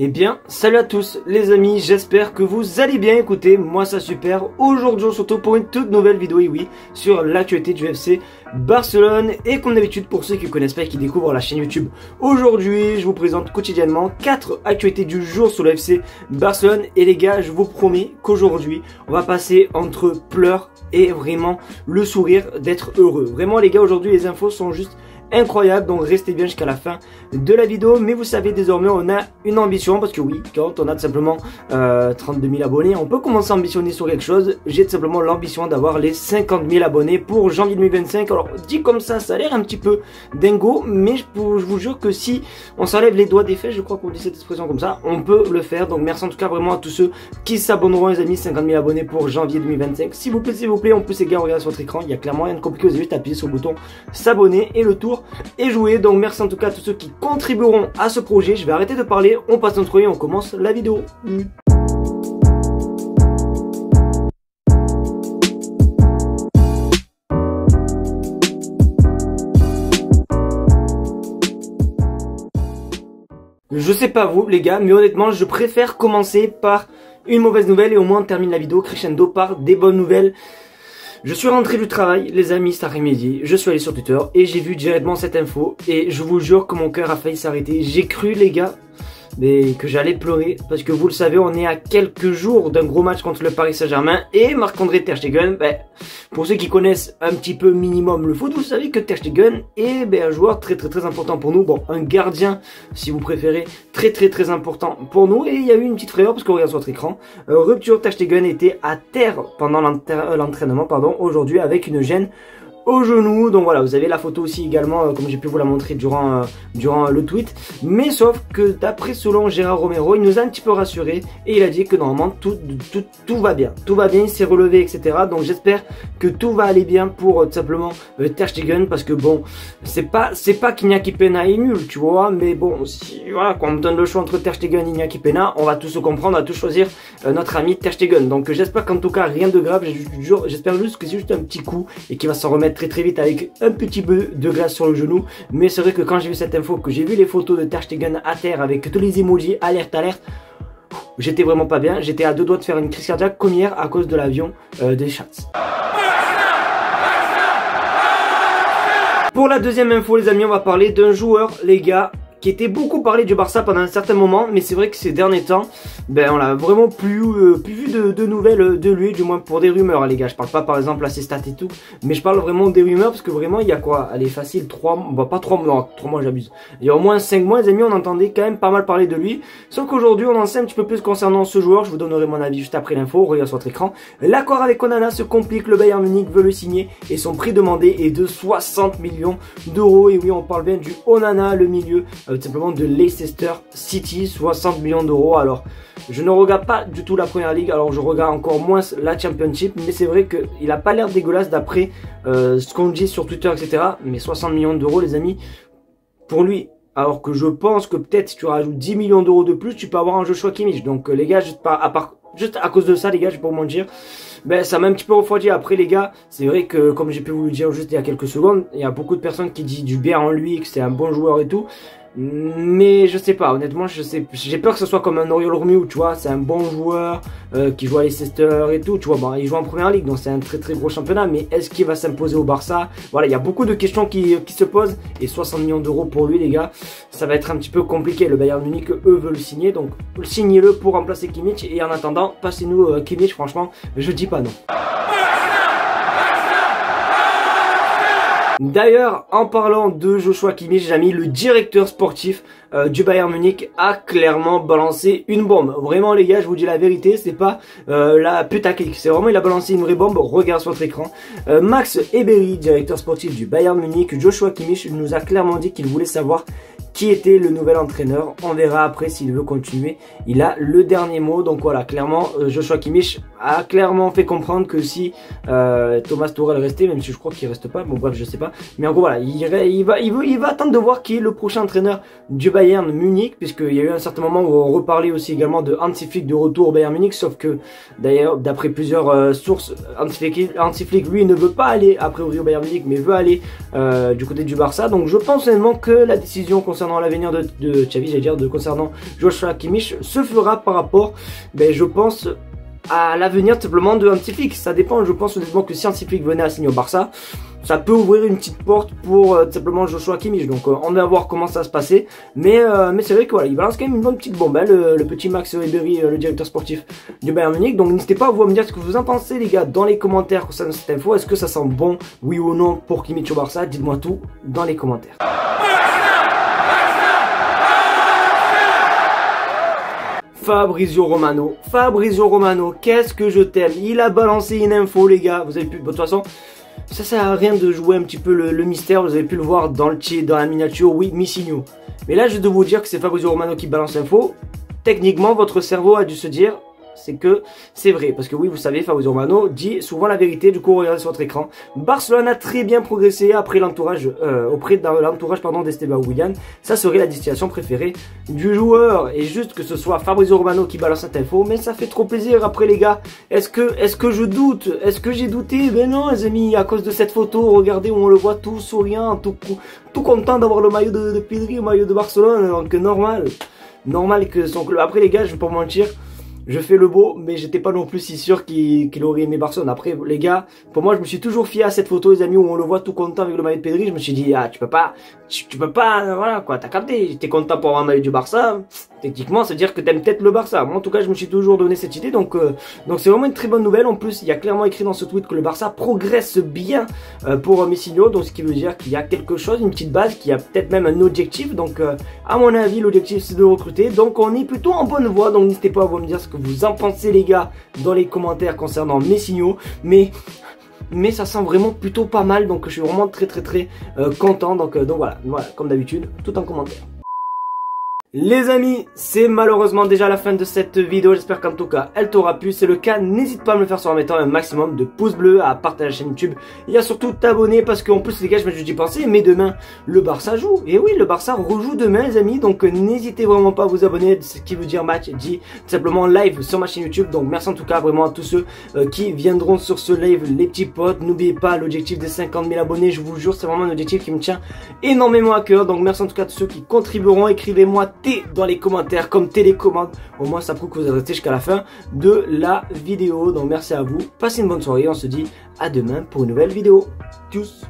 Eh bien, salut à tous les amis, j'espère que vous allez bien. Écoutez, moi ça super. Aujourd'hui on se retrouve pour une toute nouvelle vidéo, et oui, sur l'actualité du FC Barcelone. Et comme d'habitude, pour ceux qui ne connaissent pas et qui découvrent la chaîne YouTube, aujourd'hui je vous présente quotidiennement 4 actualités du jour sur le FC Barcelone. Et les gars, je vous promets qu'aujourd'hui on va passer entre pleurs et vraiment le sourire d'être heureux. Vraiment les gars, aujourd'hui les infos sont juste incroyable, donc restez bien jusqu'à la fin de la vidéo. Mais vous savez, désormais on a une ambition, parce que oui, quand on a tout simplement 32 000 abonnés, on peut commencer à ambitionner sur quelque chose. J'ai tout simplement l'ambition d'avoir les 50 000 abonnés pour janvier 2025. Alors dit comme ça a l'air un petit peu dingo, mais je vous jure que si on s'enlève les doigts des fesses, je crois qu'on dit cette expression comme ça, on peut le faire. Donc merci en tout cas vraiment à tous ceux qui s'abonneront les amis. 50 000 abonnés pour janvier 2025, s'il vous plaît. En plus les gars, regardez sur votre écran, il y a clairement rien de compliqué, vous avez juste appuyé sur le bouton s'abonner et le tour et jouer. Donc merci en tout cas à tous ceux qui contribueront à ce projet. Je vais arrêter de parler, on passe notre et on commence la vidéo. Je sais pas vous les gars, mais honnêtement je préfère commencer par une mauvaise nouvelle et au moins on termine la vidéo crescendo par des bonnes nouvelles. Je suis rentré du travail, les amis, cet après-midi, je suis allé sur Twitter et j'ai vu directement cette info et je vous jure que mon cœur a failli s'arrêter. J'ai cru les gars que j'allais pleurer parce que vous le savez, on est à quelques jours d'un gros match contre le Paris Saint-Germain et Marc-André Ter Stegen, pour ceux qui connaissent un petit peu minimum le foot, vous savez que Ter Stegen est un joueur très important pour nous, bon un gardien si vous préférez, très important pour nous. Et il y a eu une petite frayeur parce qu'on regarde sur votre écran, rupture, Ter Stegen était à terre pendant l'entraînement aujourd'hui avec une gêne au genou. Donc voilà, vous avez la photo aussi également, comme j'ai pu vous la montrer durant le tweet. Mais sauf que d'après selon Gérard Romero, il nous a un petit peu rassuré et il a dit que normalement tout va bien. Tout va bien, il s'est relevé, etc. Donc j'espère que tout va aller bien pour tout simplement Ter Stegen, parce que bon, c'est pas qu'Iñaki Peña est nul, tu vois, mais bon, si voilà, quand on me donne le choix entre Ter Stegen et Iñaki Peña, on va tous se comprendre, on va tous choisir notre ami Ter Stegen. Donc j'espère qu'en tout cas rien de grave, j'espère juste que c'est juste un petit coup et qu'il va s'en remettre très vite avec un petit peu de glace sur le genou. Mais c'est vrai que quand j'ai vu cette info, que j'ai vu les photos de Ter Stegen à terre avec tous les emojis alerte, j'étais vraiment pas bien. J'étais à deux doigts de faire une crise cardiaque comme hier à cause de l'avion des Chats. Pour la deuxième info les amis, on va parler d'un joueur les gars qui était beaucoup parlé du Barça pendant un certain moment, mais c'est vrai que ces derniers temps, on l'a vraiment plus vu de nouvelles de lui, du moins pour des rumeurs les gars. Je parle pas par exemple à ses stats et tout, mais je parle vraiment des rumeurs parce que vraiment il y a quoi, allez facile 3 mois, pas 3 mois, 3 mois j'abuse, il y a au moins 5 mois les amis, on entendait quand même pas mal parler de lui, sauf qu'aujourd'hui on en sait un petit peu plus concernant ce joueur. Je vous donnerai mon avis juste après l'info, regardez sur votre écran. L'accord avec Onana se complique, le Bayern Munich veut le signer et son prix demandé est de 60 millions d'euros. Et oui, on parle bien du Onana, le milieu tout simplement de Leicester City, 60 millions d'euros. Alors je ne regarde pas du tout la première ligue, alors je regarde encore moins la Championship, mais c'est vrai qu'il a pas l'air dégueulasse d'après ce qu'on dit sur Twitter, etc. Mais 60 millions d'euros les amis pour lui, alors que je pense que peut-être si tu rajoutes 10 millions d'euros de plus, tu peux avoir un Joshua Kimmich. Donc les gars, juste à cause de ça les gars, je vais pas vous mentir, ça m'a un petit peu refroidi. Après les gars, c'est vrai que comme j'ai pu vous le dire juste il y a quelques secondes, il y a beaucoup de personnes qui disent du bien en lui, que c'est un bon joueur et tout. Mais je sais pas, honnêtement, j'ai peur que ce soit comme un Oriol Romeu, tu vois, c'est un bon joueur qui joue à Leicester et tout, tu vois, bon, il joue en première ligue, donc c'est un très gros championnat, mais est-ce qu'il va s'imposer au Barça? Voilà, il y a beaucoup de questions qui se posent, et 60 millions d'euros pour lui, les gars, ça va être un petit peu compliqué. Le Bayern Munich, eux, veulent le signer, donc signez-le pour remplacer Kimmich, et en attendant, passez-nous Kimmich, franchement, je dis pas non. D'ailleurs, en parlant de Joshua Kimmich, j'ai mis le directeur sportif du Bayern Munich a clairement balancé une bombe. Vraiment les gars, je vous dis la vérité, c'est pas la putaclic, c'est vraiment il a balancé une vraie bombe. Regarde sur votre écran. Max Eberl, directeur sportif du Bayern Munich, Joshua Kimmich nous a clairement dit qu'il voulait savoir qui était le nouvel entraîneur. On verra après s'il veut continuer. Il a le dernier mot. Donc voilà, clairement, Joshua Kimmich a clairement fait comprendre que si Thomas Tuchel restait, même si je crois qu'il reste pas, bon bref, je sais pas. Mais en gros voilà, il va attendre de voir qui est le prochain entraîneur du Bayern Munich, puisqu'il y a eu un certain moment où on reparlait aussi également de Hansi Flick de retour au Bayern Munich, sauf que d'ailleurs, d'après plusieurs sources, Hansi Flick lui ne veut pas aller a priori au Bayern Munich, mais veut aller du côté du Barça. Donc je pense honnêtement que la décision concernant concernant l'avenir de Xavi, j'allais dire, concernant Joshua Kimmich, se fera par rapport, ben, je pense, à l'avenir simplement de Hansi. Ça dépend, je pense honnêtement que si Hansi venait à signer au Barça, ça peut ouvrir une petite porte pour simplement Joshua Kimmich. Donc on va voir comment ça se passer. Mais c'est vrai que voilà, il balance quand même une bonne petite bombe, hein, le petit Max Ribery, le directeur sportif du Bayern Munich. Donc n'hésitez pas à vous me dire ce que vous en pensez les gars dans les commentaires concernant cette info. Est-ce que ça sent bon, oui ou non, pour Kimmich au Barça? Dites-moi tout dans les commentaires. Fabrizio Romano, qu'est-ce que je t'aime. Il a balancé une info les gars, vous avez pu, de toute façon, ça sert à rien de jouer un petit peu le mystère, vous avez pu le voir dans la miniature, oui, Missigno. Mais là je dois vous dire que c'est Fabrizio Romano qui balance l'info. Techniquement votre cerveau a dû se dire, c'est que c'est vrai, parce que oui vous savez Fabrizio Romano dit souvent la vérité. Du coup regardez sur votre écran, Barcelone a très bien progressé après l'entourage auprès de l'entourage d'Esteban Willian. Ça serait la destination préférée du joueur, et juste que ce soit Fabrizio Romano qui balance cette info, mais ça fait trop plaisir. Après les gars, est-ce que je doute, est-ce que j'ai douté? Ben non les amis, à cause de cette photo, regardez où on le voit tout souriant, tout content d'avoir le maillot de Pedri, le maillot de Barcelone. Donc normal que son club. Après les gars, je vais pas vous mentir, je fais le beau, mais j'étais pas non plus si sûr qu'il aurait aimé Barcelone. Après, les gars, pour moi, je me suis toujours fié à cette photo, les amis, où on le voit tout content avec le maillot de Pedri. Je me suis dit, ah, tu peux pas, voilà, quoi, t'as capté. T'es content pour avoir un maillot du Barça. Techniquement, ça veut dire que t'aimes peut-être le Barça. Moi, en tout cas, je me suis toujours donné cette idée. Donc c'est vraiment une très bonne nouvelle. En plus, il y a clairement écrit dans ce tweet que le Barça progresse bien pour Messinho. Donc, ce qui veut dire qu'il y a quelque chose, une petite base, qu'il y a peut-être même un objectif. Donc, à mon avis, l'objectif, c'est de recruter. Donc, on est plutôt en bonne voie. Donc, n'hésitez pas à vous me dire ce que vous en pensez les gars dans les commentaires concernant Messinho, mais ça sent vraiment plutôt pas mal, donc je suis vraiment très content. Donc voilà, comme d'habitude, tout en commentaire. Les amis, c'est malheureusement déjà la fin de cette vidéo, j'espère qu'en tout cas elle t'aura plu. Si c'est le cas, n'hésite pas à me le faire en mettant un maximum de pouces bleus, à partager la chaîne YouTube et à surtout t'abonner, parce qu'en plus les gars, je me suis pensé, mais demain le Barça joue, et oui, le Barça rejoue demain les amis, donc n'hésitez vraiment pas à vous abonner, ce qui veut dire match dit tout simplement live sur ma chaîne YouTube. Donc merci en tout cas vraiment à tous ceux qui viendront sur ce live, les petits potes. N'oubliez pas l'objectif des 50 000 abonnés, je vous jure c'est vraiment un objectif qui me tient énormément à cœur. Donc merci en tout cas à tous ceux qui contribueront, écrivez-moi T dans les commentaires comme télécommande, au moins ça prouve que vous êtes resté jusqu'à la fin de la vidéo. Donc merci à vous, passez une bonne soirée, on se dit à demain pour une nouvelle vidéo. Tchuss.